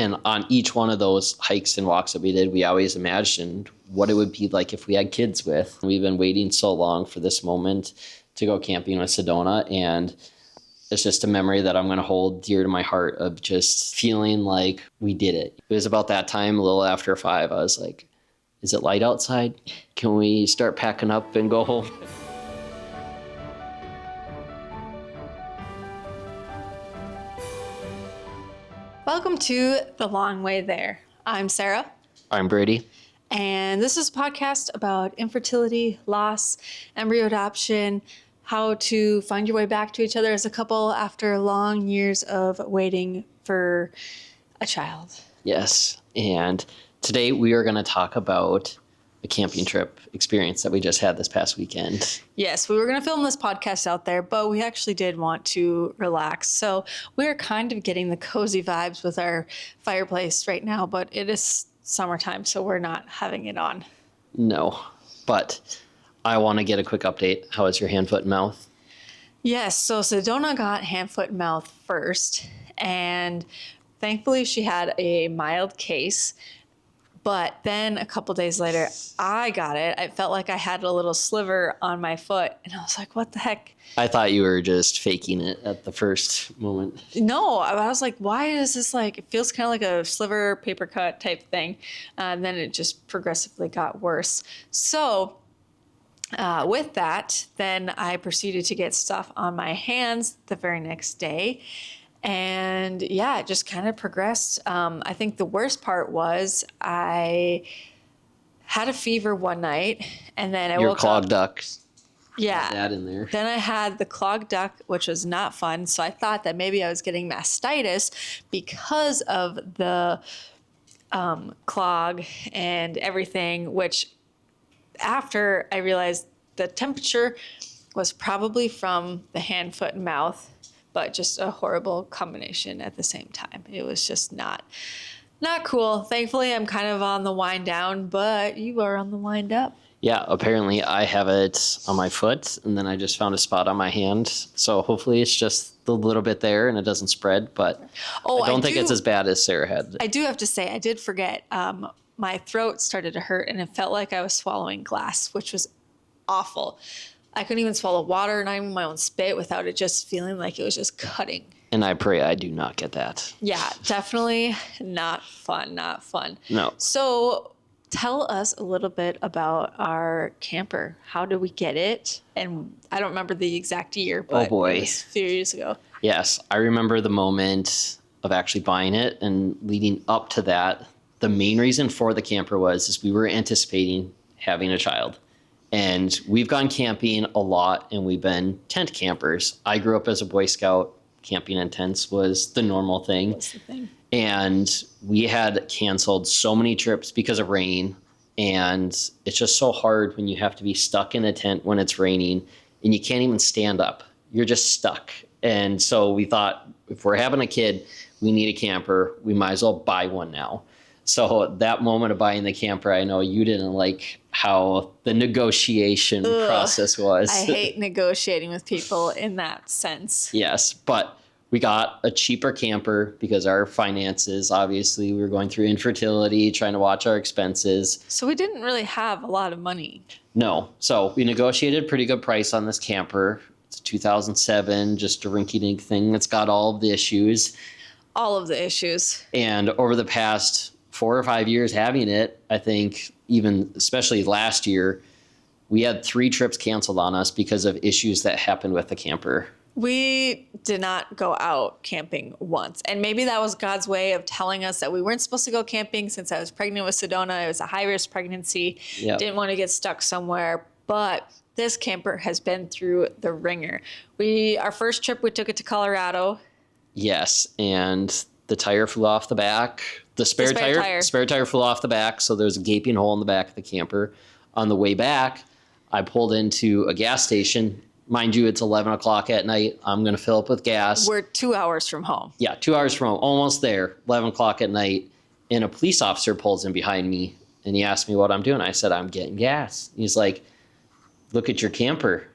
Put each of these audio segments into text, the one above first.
And on each one of those hikes and walks that we did, we always imagined what it would be like if we had kids with. We've been waiting so long for this moment to go camping with Sedona, and it's just a memory that I'm going to hold dear to my heart of just feeling like we did it. It was about that time, a little after 5, I was like, is it light outside? Can we start packing up and go home? Welcome to The Long Way There. I'm Sarah. I'm Brady. And this is a podcast about infertility, loss, embryo adoption, how to find your way back to each other as a couple after long years of waiting for a child. Yes. And today we are going to talk about a camping trip experience that we just had this past weekend. Yes, we were going to film this podcast out there, but we actually did want to relax. So we're kind of getting the cozy vibes with our fireplace right now, but it is summertime, so we're not having it on. No, but I want to get a quick update. How is your hand, foot, and mouth? Yes, so Sedona got hand, foot, and mouth first, and thankfully she had a mild case. But then a couple days later, I got it. I felt like I had a little sliver on my foot. And I was like, what the heck? I thought you were just faking it at the first moment. No, I was like, why is this like, it feels kind of like a sliver paper cut type thing. And then it just progressively got worse. So with that, then I proceeded to get stuff on my hands the very next day. And yeah, it just kind of progressed. I think the worst part was I had a fever one night, and then I woke up. Your clogged ducts. Yeah. That in there. Then I had the clogged duct, which was not fun. So I thought that maybe I was getting mastitis because of the clog and everything, which after I realized the temperature was probably from the hand, foot, and mouth, but just a horrible combination at the same time. It was just not cool. Thankfully, I'm kind of on the wind down, but you are on the wind up. Yeah, apparently I have it on my foot, and then I just found a spot on my hand. So hopefully it's just a little bit there and it doesn't spread, but I don't think it's as bad as Sarah had. I do have to say, I did forget, my throat started to hurt and it felt like I was swallowing glass, which was awful. I couldn't even swallow water, not even my own spit, without it just feeling like it was just cutting. And I pray I do not get that. Yeah, definitely not fun, No. So tell us a little bit about our camper. How did we get it? And I don't remember the exact year, but oh boy. It was a few years ago. Yes, I remember the moment of actually buying it and leading up to that. The main reason for the camper is we were anticipating having a child. And we've gone camping a lot, and we've been tent campers. I grew up as a Boy Scout. Camping in tents was the normal thing. What's the thing? And we had canceled so many trips because of rain. And it's just so hard when you have to be stuck in a tent when it's raining and you can't even stand up. You're just stuck. And so we thought, if we're having a kid, we need a camper. We might as well buy one now. So that moment of buying the camper, I know you didn't like how the negotiation process was. I hate negotiating with people in that sense. Yes, but we got a cheaper camper because our finances, obviously, we were going through infertility, trying to watch our expenses. So we didn't really have a lot of money. No. So we negotiated a pretty good price on this camper. It's a 2007, just a rinky-dink thing that's got all of the issues. All of the issues. And over the past 4 or 5 years having it, I think even especially last year, we had 3 trips canceled on us because of issues that happened with the camper. We did not go out camping once. And maybe that was God's way of telling us that we weren't supposed to go camping since I was pregnant with Sedona. It was a high-risk pregnancy. Yep. Didn't want to get stuck somewhere. But this camper has been through the ringer. Our first trip, we took it to Colorado. Yes, and the tire flew off the back. The spare tire flew off the back, so there's a gaping hole in the back of the camper. On the way back, I pulled into a gas station. Mind you, it's 11 o'clock at night. I'm going to fill up with gas. We're 2 hours from home. Yeah, 2 hours from home, almost there, 11 o'clock at night. And a police officer pulls in behind me, and he asked me what I'm doing. I said, I'm getting gas. He's like, look at your camper.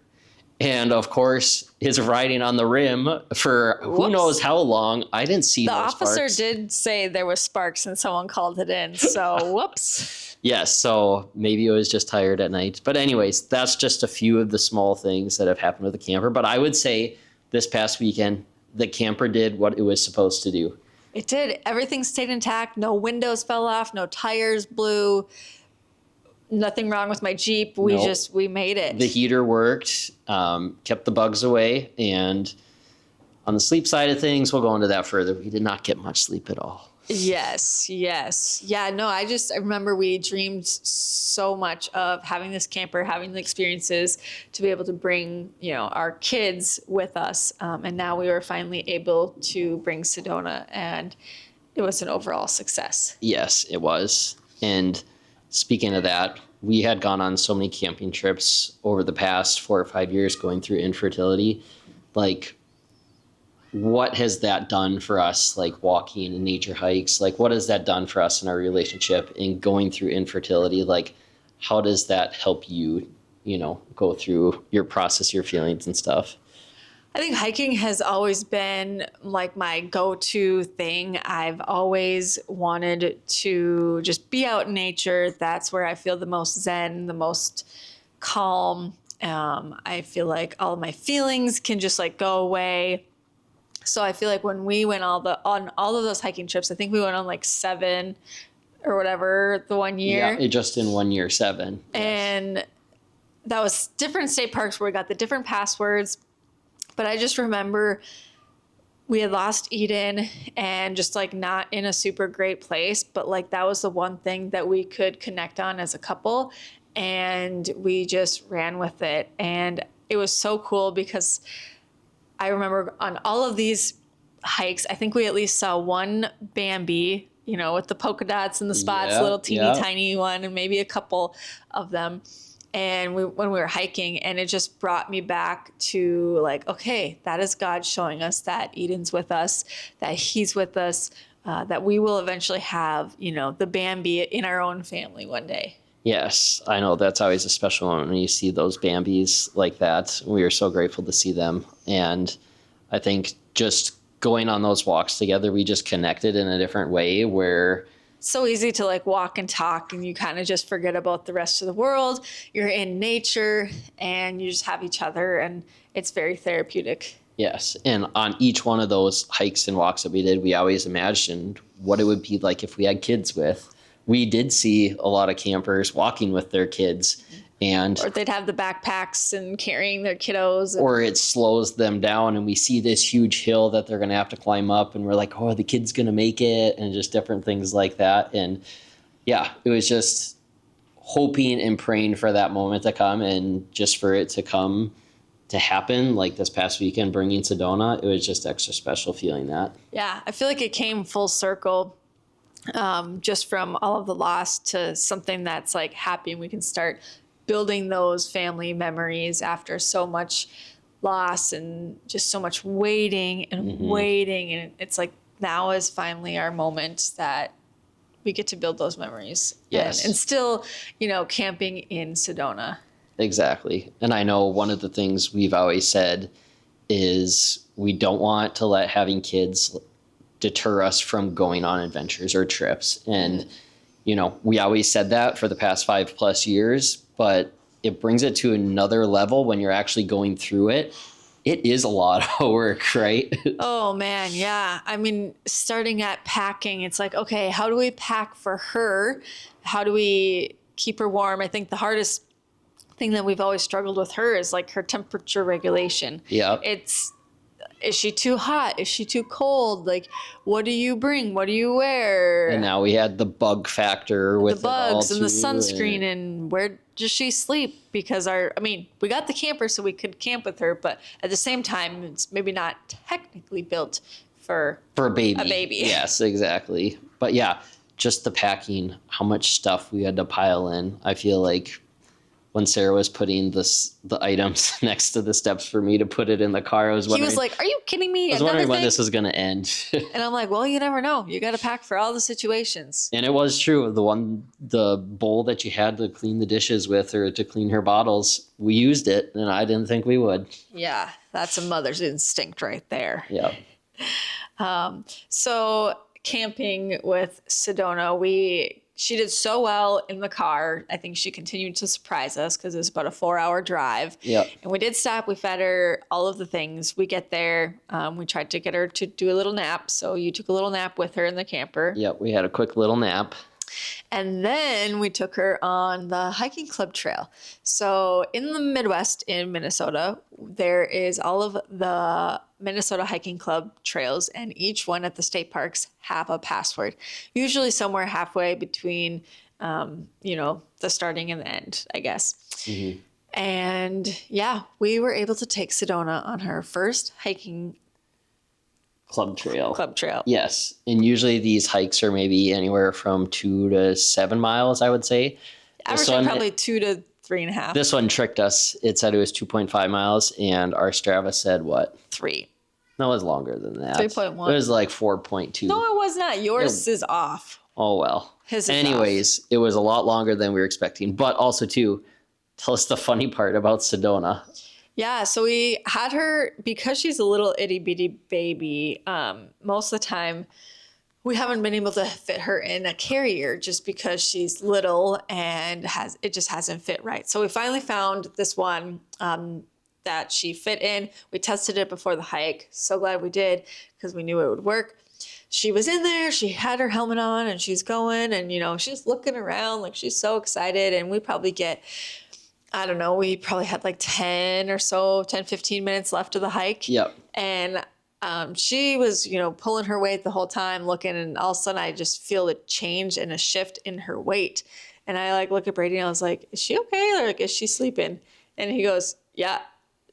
And of course, his riding on the rim for who Whoops. knows how long. I didn't see The those officer sparks. did say there was sparks and someone called it in. So whoops. Yes, so maybe it was just tired at night. But anyways, that's just a few of the small things that have happened with the camper. But I would say this past weekend, the camper did what it was supposed to do. It did. Everything stayed intact. No windows fell off. No tires blew. Nothing wrong with my Jeep. Nope. We made it. The heater worked, kept the bugs away. And on the sleep side of things, we'll go into that further. We did not get much sleep at all. Yes. Yeah, no, I remember we dreamed so much of having this camper, having the experiences to be able to bring, our kids with us. And now we were finally able to bring Sedona, and it was an overall success. Yes, it was. And speaking of that, we had gone on so many camping trips over the past 4 or 5 years going through infertility. Like, what has that done for us, like walking and nature hikes? Like, what has that done for us in our relationship in going through infertility? Like, how does that help you, go through your process, your feelings and stuff? I think hiking has always been like my go-to thing. I've always wanted to just be out in nature. That's where I feel the most zen, the most calm. I feel like all of my feelings can just like go away. So I feel like when we went on all of those hiking trips, I think we went on like 7 or whatever the one year. Yeah, it just in 1 year, 7. And that was different state parks where we got the different passwords. But I just remember we had lost Eden and just like not in a super great place. But like that was the one thing that we could connect on as a couple. And we just ran with it. And it was so cool because I remember on all of these hikes, I think we at least saw one Bambi, with the polka dots and the spots, Yeah, little teeny yeah. tiny one, and maybe a couple of them. And when we were hiking, and it just brought me back to like, okay, that is God showing us that Eden's with us, that he's with us, that we will eventually have, the Bambi in our own family one day. Yes, I know that's always a special moment when you see those Bambis like that. We are so grateful to see them. And I think just going on those walks together, we just connected in a different way where So easy to like walk and talk and you kind of just forget about the rest of the world. You're in nature and you just have each other, and it's very therapeutic. yes. And on each one of those hikes and walks that we did, we always imagined what it would be like if we had kids with. We did see a lot of campers walking with their kids, and Or they'd have the backpacks and carrying their kiddos. or it slows them down and we see this huge hill that they're going to have to climb up and we're like, oh, the kid's going to make it, and just different things like that. And yeah, it was just hoping and praying for that moment to come, and just for it to come to happen like this past weekend bringing Sedona. It was just extra special feeling that. Yeah, I feel like it came full circle, just from all of the loss to something that's like happy, and we can start building those family memories after so much loss and just so much waiting and waiting. And it's like now is finally our moment that we get to build those memories. Yes. And still, camping in Sedona. Exactly. And I know one of the things we've always said is we don't want to let having kids deter us from going on adventures or trips. And, we always said that for the past 5+ years, but it brings it to another level when you're actually going through it. It is a lot of work, right? Oh man, yeah. I mean, starting at packing, it's like, okay, how do we pack for her? How do we keep her warm? I think the hardest thing that we've always struggled with her is like her temperature regulation. Yeah. Is she too hot? Is she too cold? Like, what do you bring? What do you wear? And now we had the bug factor with The bugs it all and the too, sunscreen, and where does she sleep? Because we got the camper so we could camp with her, but at the same time, it's maybe not technically built for a baby. A baby. Yes, exactly. But yeah, just the packing, how much stuff we had to pile in. I feel like when Sarah was putting the items next to the steps for me to put it in the car, I was He wondering. was like, "Are you kidding me?" I was wondering when this was going to end. And I'm like, "Well, you never know. You got to pack for all the situations." And it was true. The bowl that you had to clean the dishes with or to clean her bottles, we used it, and I didn't think we would. Yeah, that's a mother's instinct right there. Yeah. So camping with Sedona, she did so well in the car. I think she continued to surprise us because it was about a 4-hour drive. Yeah. And we did stop. We fed her all of the things. We get there. We tried to get her to do a little nap. So you took a little nap with her in the camper. Yep. We had a quick little nap. And then we took her on the hiking club trail. So in the Midwest in Minnesota, there is all of the Minnesota hiking club trails, and each one at the state parks have a password, usually somewhere halfway between, the starting and the end, I guess. Mm-hmm. And yeah, we were able to take Sedona on her first hiking club trail. Yes. And usually these hikes are maybe anywhere from 2 to 7 miles, I would say. Averaging probably 2 to 3.5. This one tricked us. It said it was 2.5 miles, and our Strava said what? 3. No, it was longer than that. 3.1. It was like 4.2. No, it was not. Yours is off. Oh, well. His is Anyways, off. It was a lot longer than we were expecting. But also, too, tell us the funny part about Sedona. Yeah, so we had her, because she's a little itty bitty baby, most of the time we haven't been able to fit her in a carrier just because she's little and it just hasn't fit right. So we finally found this one that she fit in. We tested it before the hike. So glad we did because we knew it would work. She was in there, she had her helmet on, and she's going, and she's looking around like she's so excited. And we probably get, I don't know, we probably had like 10, 15 minutes left of the hike. Yep. And she was, pulling her weight the whole time, looking, and all of a sudden I just feel a change and a shift in her weight. And I look at Brady and I was like, is she okay? Or is she sleeping? And he goes, yeah,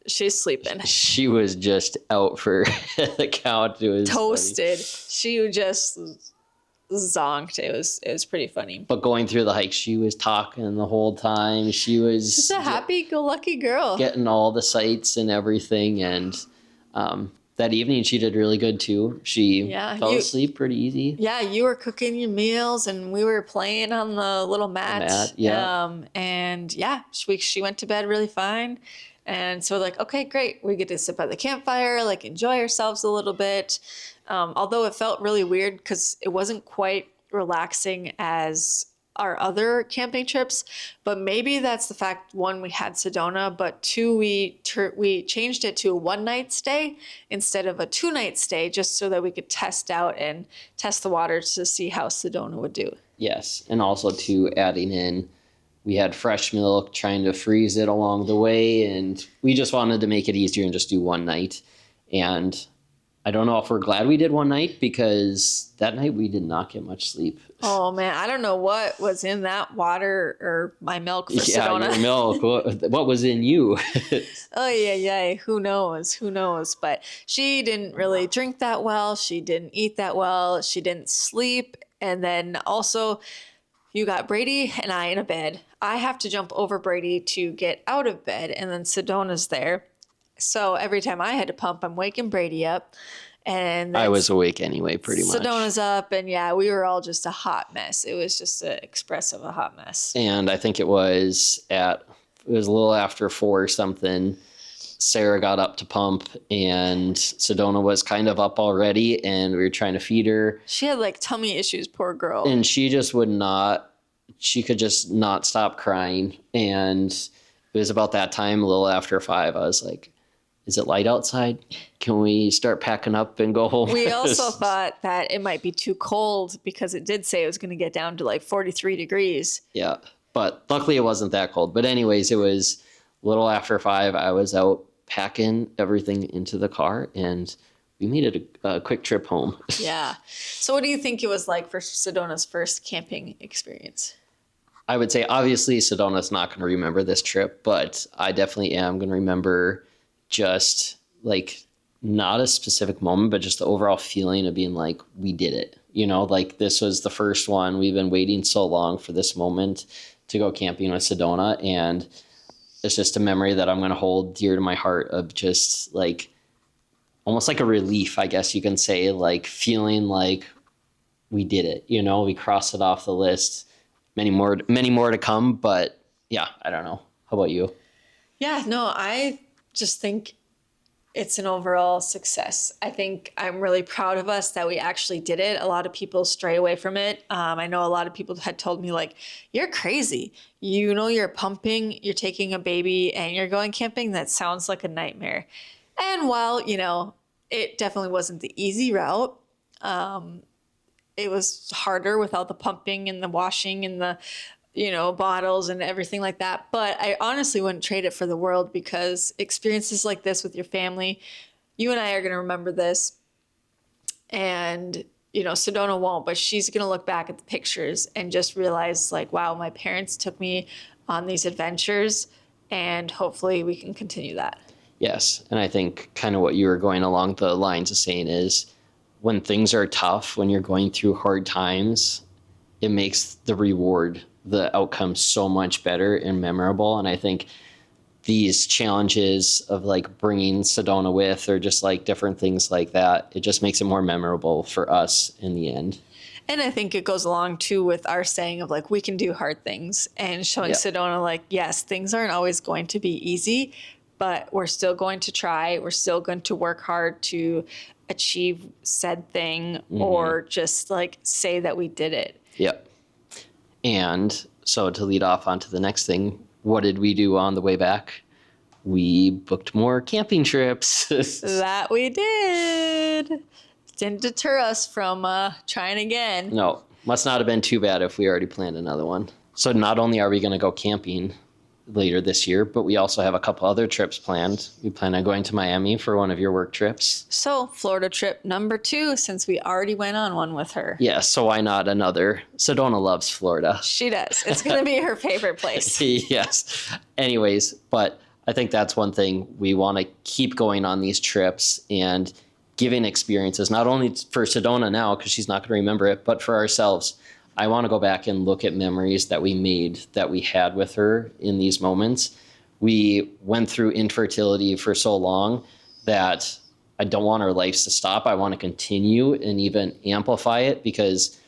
she's sleeping. She was just out for the count. It was toasted. Funny. She just zonked. It was pretty funny. But going through the hike, she was talking the whole time. She was just a happy-go-lucky girl, getting all the sights and everything. And that evening, she did really good too. She fell asleep pretty easy. Yeah, you were cooking your meals, and we were playing on the little mat. And she went to bed really fine. And so okay, great. We get to sit by the campfire, enjoy ourselves a little bit. Although it felt really weird because it wasn't quite relaxing as our other camping trips, but maybe that's the fact, one, we had Sedona, but two, we changed it to a 1-night stay instead of a 2-night stay, just so that we could test the waters to see how Sedona would do. Yes. And also to adding in, we had fresh milk, trying to freeze it along the way, and we just wanted to make it easier and just do 1 night. And I don't know if we're glad we did 1 night, because that night we did not get much sleep. Oh, man. I don't know what was in that water or my milk for Sedona. Yeah, your milk. What was in you? Oh, yeah. Who knows? But she didn't really drink that well. She didn't eat that well. She didn't sleep. And then also, you got Brady and I in a bed. I have to jump over Brady to get out of bed, and then Sedona's there. So every time I had to pump, I'm waking Brady up. And I was awake anyway, pretty much. Sedona's up, and we were all just a hot mess. It was just an express of a hot mess. And I think it was a little after 4 or something, Sarah got up to pump, and Sedona was kind of up already, and we were trying to feed her. She had tummy issues, poor girl. And she just she could just not stop crying. And it was about that time, a little after 5, I was like, is it light outside? Can we start packing up and go home? We also thought that it might be too cold, because it did say it was going to get down to 43 degrees. Yeah, but luckily it wasn't that cold. But anyways, it was a little after 5. I was out packing everything into the car, and we made it a quick trip home. Yeah. So what do you think it was like for Sedona's first camping experience? I would say, obviously, Sedona's not going to remember this trip, but I definitely am going to remember just not a specific moment, but just the overall feeling of being we did it. This was the first one. We've been waiting so long for this moment to go camping with Sedona. And it's just a memory that I'm going to hold dear to my heart of just like almost like a relief, I guess you can say, like feeling like we did it, we crossed it off the list. Many more to come, but yeah, I don't know. How about you? Yeah, no, I just think it's an overall success. I think I'm really proud of us that we actually did it. A lot of people stray away from it. I know a lot of people had told me like, you're crazy. You're pumping, you're taking a baby and you're going camping. That sounds like a nightmare. And while, it definitely wasn't the easy route, it was harder with all the pumping and the washing and the bottles and everything like that. But I honestly wouldn't trade it for the world, because experiences like this with your family, you and I are going to remember this. And, Sedona won't, but she's going to look back at the pictures and just realize like, wow, my parents took me on these adventures, and hopefully we can continue that. Yes. And I think kind of what you were going along the lines of saying is when things are tough, when you're going through hard times, it makes the reward, the outcome so much better and memorable. And I think these challenges of like bringing Sedona with, or just like different things like that, it just makes it more memorable for us in the end. And I think it goes along too with our saying of like, we can do hard things, and showing Sedona like, yes, things aren't always going to be easy, but we're still going to try. We're still going to work hard to achieve said thing, or just like say that we did it. Yep. And so to lead off onto the next thing, what did we do on the way back? We booked more camping trips. That we did. Didn't deter us from trying again. No, must not have been too bad if we already planned another one. So not only are we going to go camping later this year, but we also have a couple other trips planned. We plan on going to Miami for one of your work trips. So Florida trip number 2, since we already went on one with her. Yeah, so why not another? Sedona loves Florida. She does. It's going to be her favorite place. Yes. Anyways, but I think that's one thing we want to keep going on these trips and giving experiences, not only for Sedona now, because she's not going to remember it, but for ourselves. I want to go back and look at memories that we made, that we had with her in these moments. We went through infertility for so long that I don't want our lives to stop. I want to continue and even amplify it, because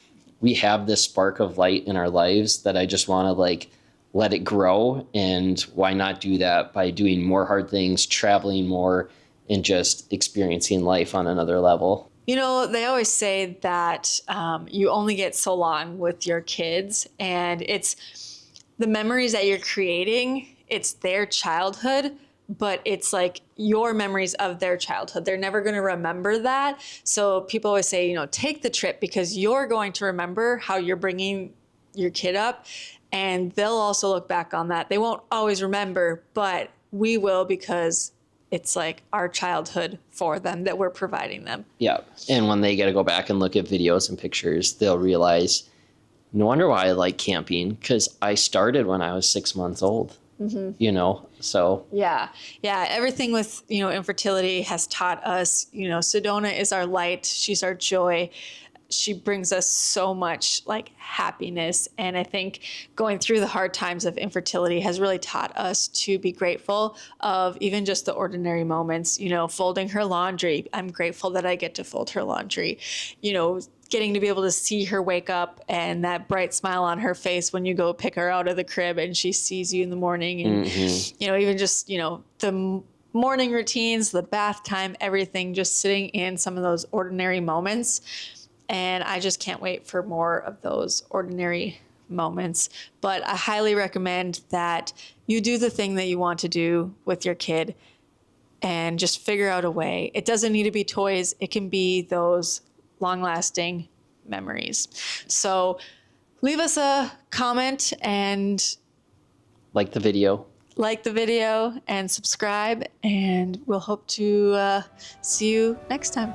we have this spark of light in our lives that I just want to like let it grow. And why not do that by doing more hard things, traveling more, and just experiencing life on another level. They always say that you only get so long with your kids, and it's the memories that you're creating. It's their childhood, but it's like your memories of their childhood. They're never going to remember that. So people always say, take the trip, because you're going to remember how you're bringing your kid up, and they'll also look back on that. They won't always remember, but we will, because it's like our childhood for them that we're providing them. Yeah. And when they get to go back and look at videos and pictures, they'll realize, no wonder why I like camping, because I started when I was 6 months old, so. Yeah. Everything with, infertility has taught us, Sedona is our light. She's our joy. She brings us so much like happiness. And I think going through the hard times of infertility has really taught us to be grateful of even just the ordinary moments, folding her laundry. I'm grateful that I get to fold her laundry, getting to be able to see her wake up and that bright smile on her face when you go pick her out of the crib and she sees you in the morning. And, even just, the morning routines, the bath time, everything, just sitting in some of those ordinary moments. And I just can't wait for more of those ordinary moments. But I highly recommend that you do the thing that you want to do with your kid and just figure out a way. It doesn't need to be toys. It can be those long-lasting memories. So leave us a comment and like the video and subscribe. And we'll hope to see you next time.